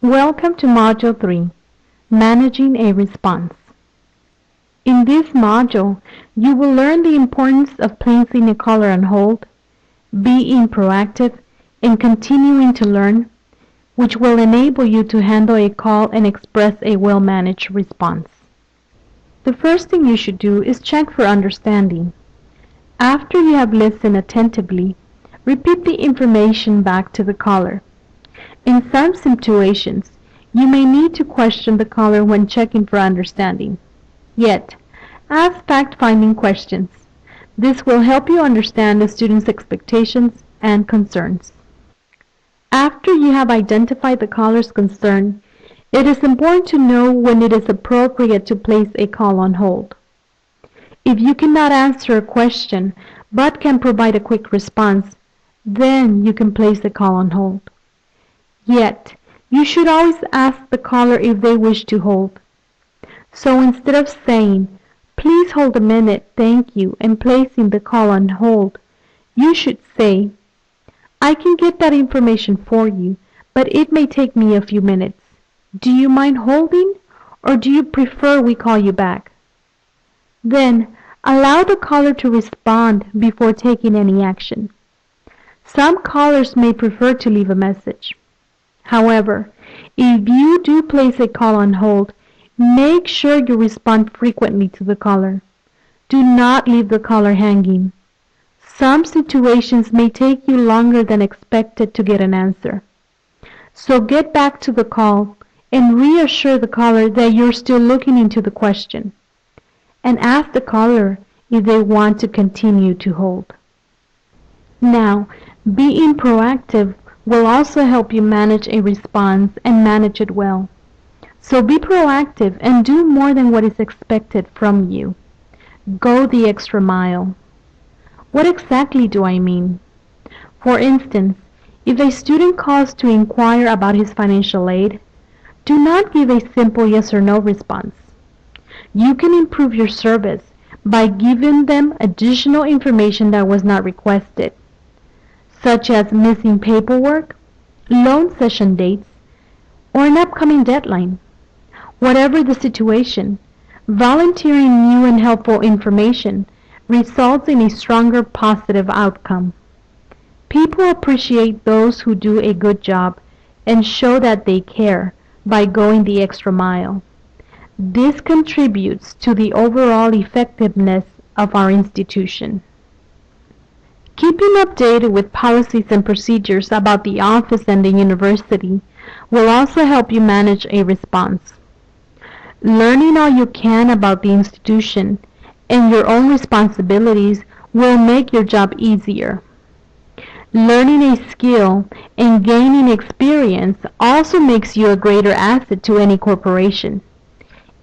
Welcome to Module 3, Managing a Response. In this module, you will learn the importance of placing a caller on hold, being proactive, and continuing to learn, which will enable you to handle a call and express a well-managed response. The first thing you should do is check for understanding. After you have listened attentively, repeat the information back to the caller. In some situations, you may need to question the caller when checking for understanding. Yet, ask fact-finding questions. This will help you understand the student's expectations and concerns. After you have identified the caller's concern, it is important to know when it is appropriate to place a call on hold. If you cannot answer a question but can provide a quick response, then you can place the call on hold. Yet, you should always ask the caller if they wish to hold. So instead of saying, "Please hold a minute, thank you," and placing the call on hold, you should say, "I can get that information for you, but it may take me a few minutes. Do you mind holding, or do you prefer we call you back?" Then, allow the caller to respond before taking any action. Some callers may prefer to leave a message. However, if you do place a call on hold, make sure you respond frequently to the caller. Do not leave the caller hanging. Some situations may take you longer than expected to get an answer. So get back to the call and reassure the caller that you're still looking into the question. And ask the caller if they want to continue to hold. Now, being proactive will also help you manage a response and manage it well. So be proactive and do more than what is expected from you. Go the extra mile. What exactly do I mean? For instance, if a student calls to inquire about his financial aid, do not give a simple yes or no response. You can improve your service by giving them additional information that was not requested, such as missing paperwork, loan session dates, or an upcoming deadline. Whatever the situation, volunteering new and helpful information results in a stronger positive outcome. People appreciate those who do a good job and show that they care by going the extra mile. This contributes to the overall effectiveness of our institution. Keeping updated with policies and procedures about the office and the university will also help you manage a response. Learning all you can about the institution and your own responsibilities will make your job easier. Learning a skill and gaining experience also makes you a greater asset to any corporation.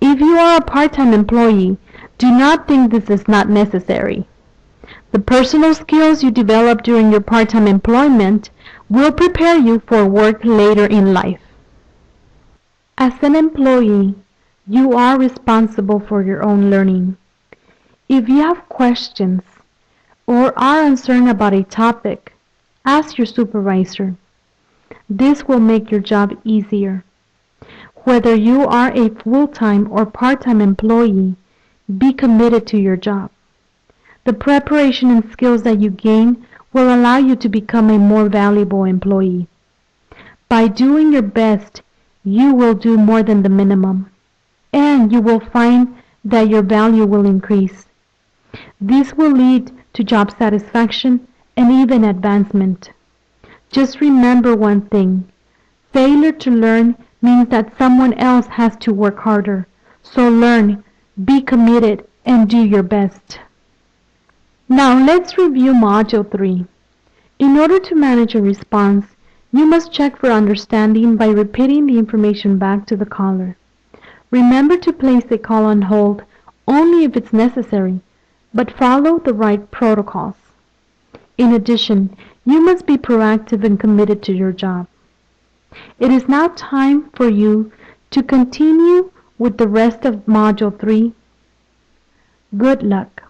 If you are a part-time employee, do not think this is not necessary. The personal skills you develop during your part-time employment will prepare you for work later in life. As an employee, you are responsible for your own learning. If you have questions or are uncertain about a topic, ask your supervisor. This will make your job easier. Whether you are a full-time or part-time employee, be committed to your job. The preparation and skills that you gain will allow you to become a more valuable employee. By doing your best, you will do more than the minimum, and you will find that your value will increase. This will lead to job satisfaction and even advancement. Just remember one thing: failure to learn means that someone else has to work harder. So learn, be committed, and do your best. Now let's review Module 3. In order to manage a response, you must check for understanding by repeating the information back to the caller. Remember to place a call on hold only if it's necessary, but follow the right protocols. In addition, you must be proactive and committed to your job. It is now time for you to continue with the rest of Module 3. Good luck.